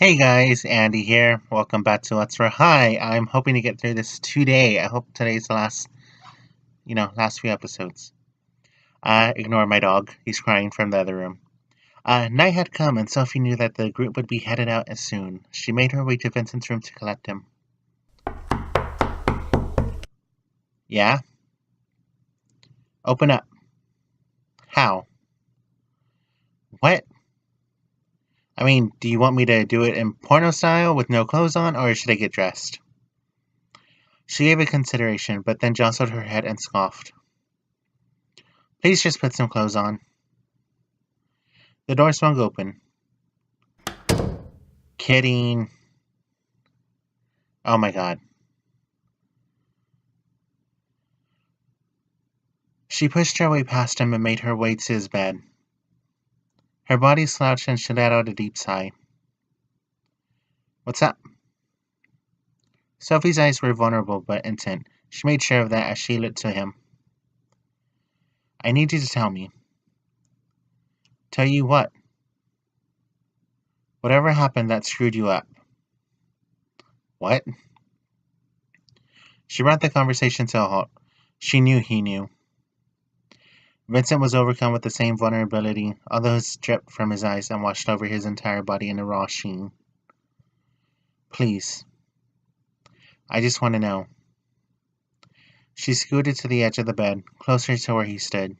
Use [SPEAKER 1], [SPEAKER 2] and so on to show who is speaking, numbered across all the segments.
[SPEAKER 1] Hey guys, Andy here. Welcome back to Let's Roll. Hi, I'm hoping to get through this today. I hope today's the last few episodes. Ignore my dog. He's crying from the other room. Night had come, and Sophie knew that the group would be headed out as soon. She made her way to Vincent's room to collect him. Yeah? Open up. How? What? I mean, do you want me to do it in porno style with no clothes on, or should I get dressed? She gave it consideration, but then jostled her head and scoffed. Please just put some clothes on. The door swung open. Kidding. Oh my god. She pushed her way past him and made her way to his bed. Her body slouched and she let out a deep sigh. What's up? Sophie's eyes were vulnerable but intent. She made sure of that as she looked to him. I need you to tell me. Tell you what? Whatever happened that screwed you up. What? She brought the conversation to a halt. She knew he knew. Vincent was overcome with the same vulnerability, although it dripped from his eyes and washed over his entire body in a raw sheen. Please. I just want to know. She scooted to the edge of the bed, closer to where he stood.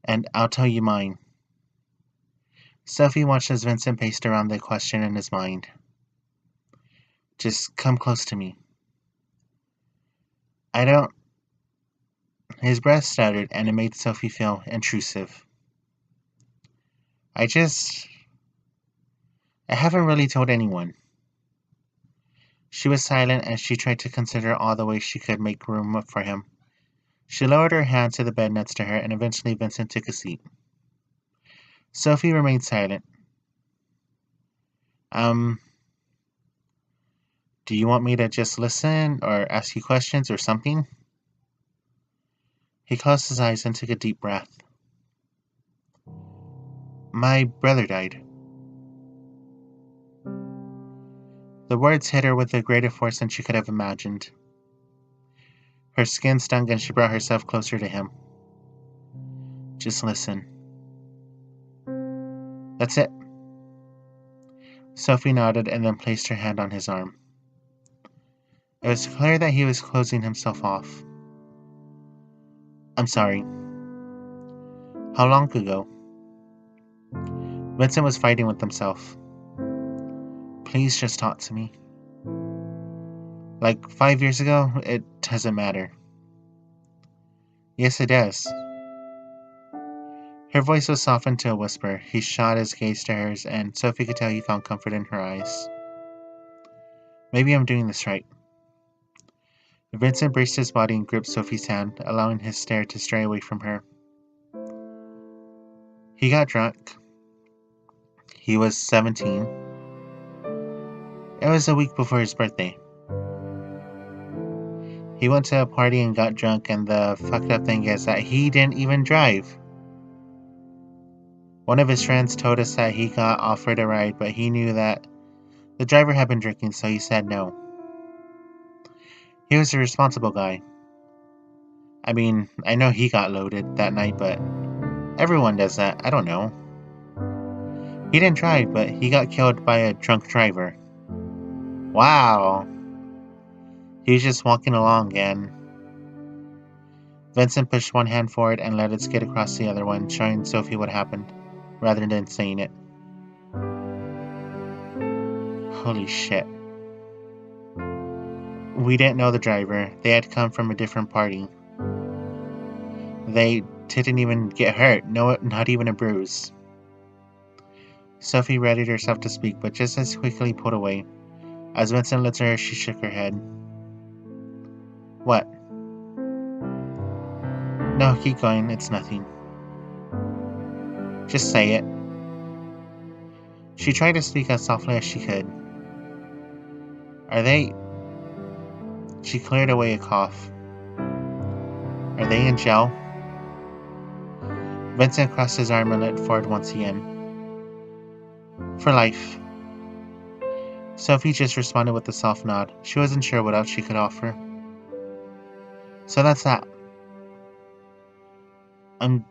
[SPEAKER 1] And I'll tell you mine. Sophie watched as Vincent paced around the question in his mind. Just come close to me. I don't. His breath stuttered, and it made Sophie feel intrusive. I haven't really told anyone. She was silent as she tried to consider all the ways she could make room for him. She lowered her hand to the bed next to her, and eventually Vincent took a seat. Sophie remained silent. Do you want me to just listen or ask you questions or something? He closed his eyes and took a deep breath. My brother died. The words hit her with a greater force than she could have imagined. Her skin stung and she brought herself closer to him. Just listen. That's it. Sophie nodded and then placed her hand on his arm. It was clear that he was closing himself off. I'm sorry. How long ago? Vincent was fighting with himself. Please just talk to me. Like 5 years ago? It doesn't matter. Yes, it does. Her voice was softened to a whisper. He shot his gaze to hers, and Sophie could tell he found comfort in her eyes. Maybe I'm doing this right. Vincent braced his body and gripped Sophie's hand, allowing his stare to stray away from her. He got drunk. He was 17. It was a week before his birthday. He went to a party and got drunk, and the fucked up thing is that he didn't even drive. One of his friends told us that he got offered a ride, but he knew that the driver had been drinking, so he said no. He was a responsible guy. I mean, I know he got loaded that night, but everyone does that. I don't know. He didn't drive, but he got killed by a drunk driver. Wow. He was just walking along and... Vincent pushed one hand forward and let it skid across the other one, showing Sophie what happened, rather than saying it. Holy shit. We didn't know the driver. They had come from a different party. They didn't even get hurt. No, not even a bruise. Sophie readied herself to speak, but just as quickly pulled away. As Vincent looked at her, she shook her head. What? No, keep going. It's nothing. Just say it. She tried to speak as softly as she could. Are they... She cleared away a cough. Are they in jail? Vincent crossed his arm and looked forward once again. For life. Sophie just responded with a soft nod. She wasn't sure what else she could offer. So that's that. I'm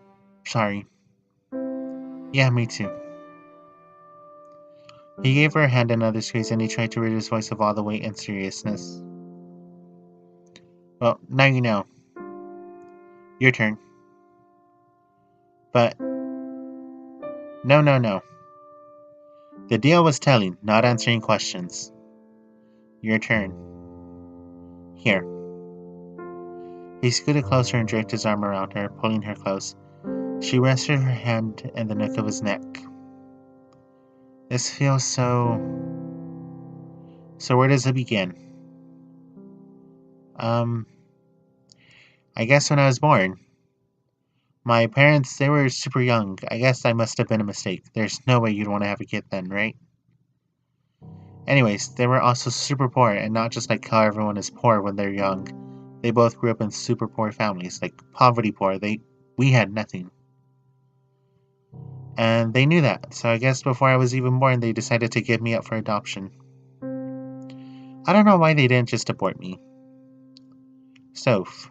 [SPEAKER 1] sorry. Yeah, me too. He gave her a hand and another squeeze, and he tried to rid his voice of all the weight and seriousness. Well, now you know. Your turn. But... No. The deal was telling, not answering questions. Your turn. Here. He scooted closer and draped his arm around her, pulling her close. She rested her hand in the nook of his neck. This feels so... So where does it begin? I guess when I was born. My parents, they were super young. I guess I must have been a mistake. There's no way you'd want to have a kid then, right? Anyways, they were also super poor, and not just like how everyone is poor when they're young. They both grew up in super poor families, like poverty poor. We had nothing. And they knew that, so I guess before I was even born, they decided to give me up for adoption. I don't know why they didn't just abort me. Soph.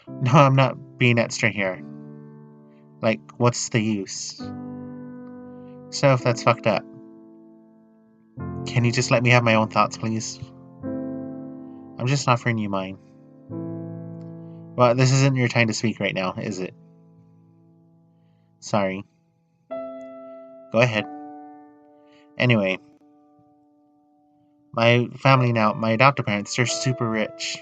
[SPEAKER 1] No, I'm not being extra here. Like, what's the use? Soph, that's fucked up. Can you just let me have my own thoughts, please? I'm just offering you mine. Well, this isn't your time to speak right now, is it? Sorry. Go ahead. Anyway. My family now, my adoptive parents, they're super rich.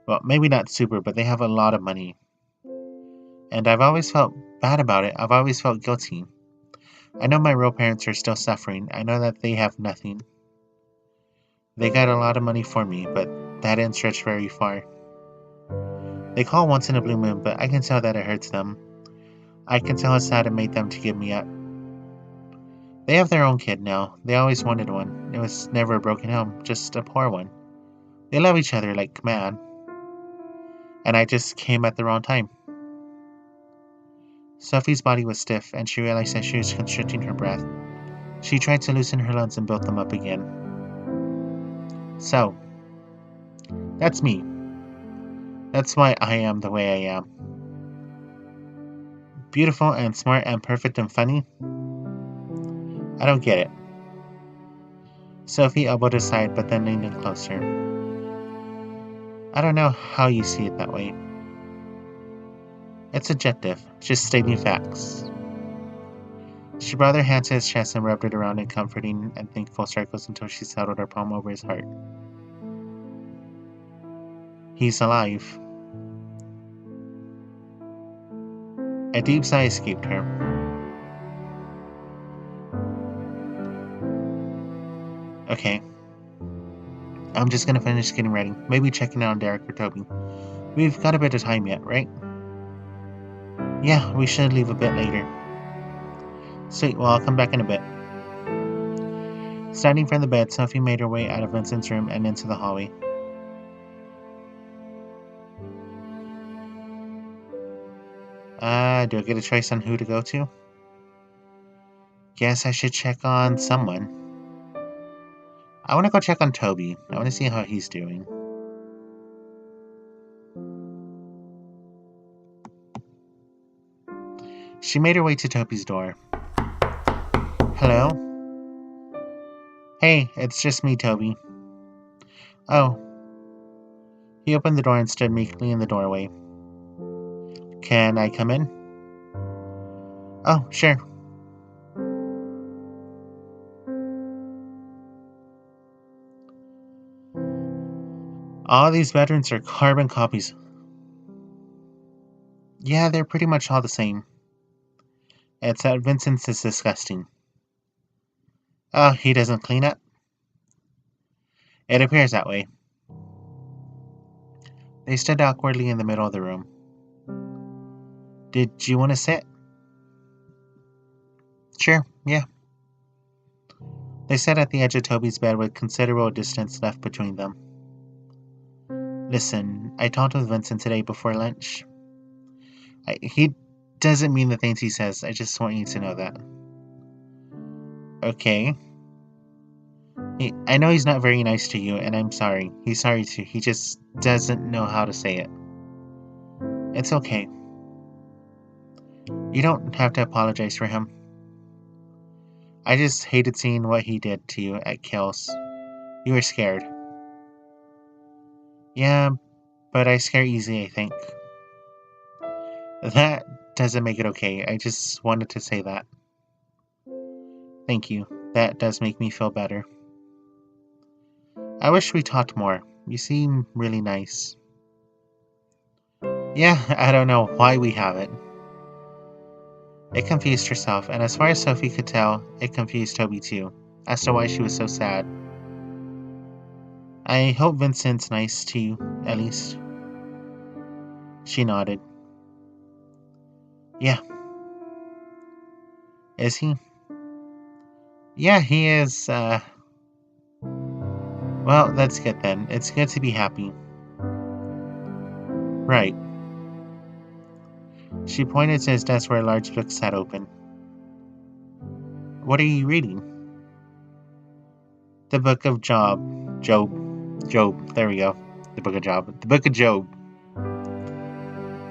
[SPEAKER 1] Well, maybe not super, but they have a lot of money. And I've always felt bad about it. I've always felt guilty. I know my real parents are still suffering. I know that they have nothing. They got a lot of money for me, but that didn't stretch very far. They call once in a blue moon, but I can tell that it hurts them. I can tell how sad it made them to give me up. They have their own kid now. They always wanted one. It was never a broken home, just a poor one. They love each other like mad. And I just came at the wrong time. Sophie's body was stiff, and she realized that she was constricting her breath. She tried to loosen her lungs and build them up again. So, that's me. That's why I am the way I am. Beautiful and smart and perfect and funny? I don't get it. Sophie elbowed aside, but then leaned in closer. I don't know how you see it that way. It's subjective, just stating facts. She brought her hand to his chest and rubbed it around in comforting and thankful circles until she settled her palm over his heart. He's alive. A deep sigh escaped her. Okay. I'm just gonna finish getting ready. Maybe checking out on Derek or Toby. We've got a bit of time yet, right? Yeah, we should leave a bit later. Sweet, well, I'll come back in a bit. Standing from the bed, Sophie made her way out of Vincent's room and into the hallway. Do I get a choice on who to go to? Guess I should check on someone. I want to go check on Toby. I want to see how he's doing. She made her way to Toby's door. Hello? Hey, it's just me, Toby. Oh. He opened the door and stood meekly in the doorway. Can I come in? Oh, sure. All these bedrooms are carbon copies. Yeah, they're pretty much all the same. It's that Vincent's is disgusting. Oh, he doesn't clean up? It appears that way. They stood awkwardly in the middle of the room. Did you want to sit? Sure, yeah. They sat at the edge of Toby's bed with considerable distance left between them. Listen, I talked with Vincent today before lunch. He doesn't mean the things he says. I just want you to know that. Okay. I know he's not very nice to you, and I'm sorry. He's sorry too. He just doesn't know how to say it. It's okay. You don't have to apologize for him. I just hated seeing what he did to you at Kills. You were scared. Yeah, but I scare easy, I think. That doesn't make it okay. I just wanted to say that. Thank you. That does make me feel better. I wish we talked more. You seem really nice. Yeah, I don't know why we haven't. It confused herself, and as far as Sophie could tell, it confused Toby too, as to why she was so sad. I hope Vincent's nice to you, at least. She nodded. Yeah. Is he? Yeah, he is, Well, that's good then. It's good to be happy. Right. She pointed to his desk where a large book sat open. What are you reading? The Book of Job. Job. There we go. The Book of Job. The Book of Job.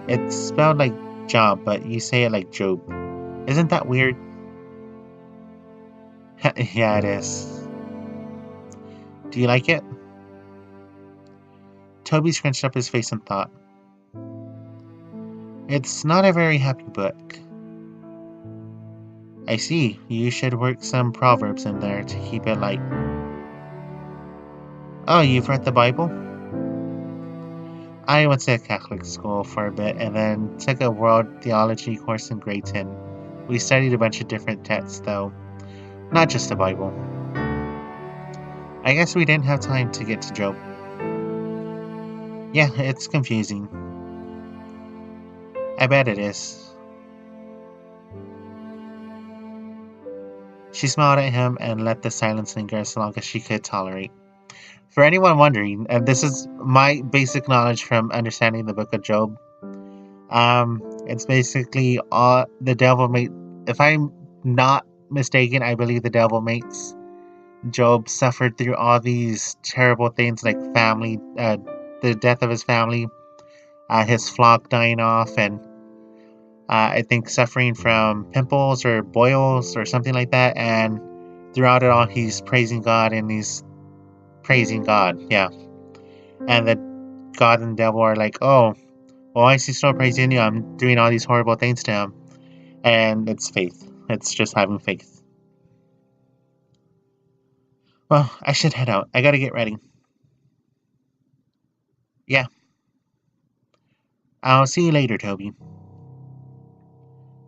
[SPEAKER 1] It's spelled like Job, but you say it like Job. Isn't that weird? Yeah, it is. Do you like it? Toby scrunched up his face in thought. It's not a very happy book. I see. You should work some proverbs in there to keep it light. Oh, you've read the Bible? I went to a Catholic school for a bit and then took a world theology course in grade 10. We studied a bunch of different texts, though. Not just the Bible. I guess we didn't have time to get to Job. Yeah, it's confusing. I bet it is. She smiled at him and let the silence linger as long as she could tolerate. For anyone wondering, and this is my basic knowledge from understanding the Book of Job, it's basically all the devil made. If I'm not mistaken, I believe the devil makes Job suffer through all these terrible things like family, the death of his family, his flock dying off, and I think suffering from pimples or boils or something like that. And throughout it all, he's praising God and he's praising God, yeah. And the God and the devil are like, oh, well, why is he still praising you? I'm doing all these horrible things to him. And it's faith. It's just having faith. Well, I should head out. I gotta get ready. Yeah. I'll see you later, Toby.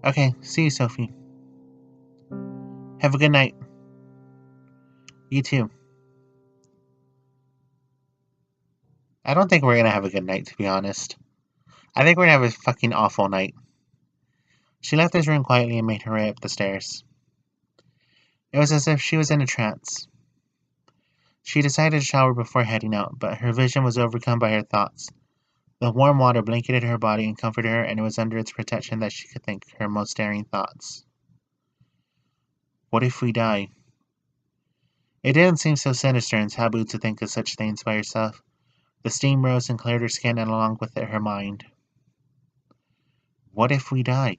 [SPEAKER 1] Okay, see you, Sophie. Have a good night. You too. I don't think we're gonna have a good night, to be honest. I think we're gonna have a fucking awful night. She left his room quietly and made her way up the stairs. It was as if she was in a trance. She decided to shower before heading out, but her vision was overcome by her thoughts. The warm water blanketed her body and comforted her, and it was under its protection that she could think her most daring thoughts. What if we die? It didn't seem so sinister and taboo to think of such things by herself. The steam rose and cleared her skin, and along with it her mind. What if we die?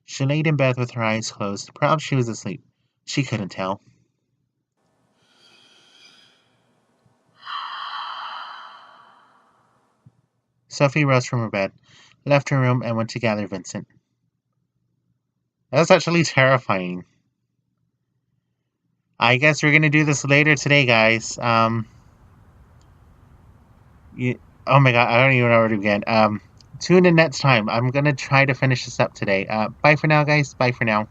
[SPEAKER 1] She laid in bed with her eyes closed. Perhaps she was asleep. She couldn't tell. Sophie rose from her bed, left her room, and went to gather Vincent. That was actually terrifying. I guess we're gonna do this later today, guys. Oh my god, I don't even know where to begin. Tune in next time. I'm gonna try to finish this up today. Bye for now, guys. Bye for now.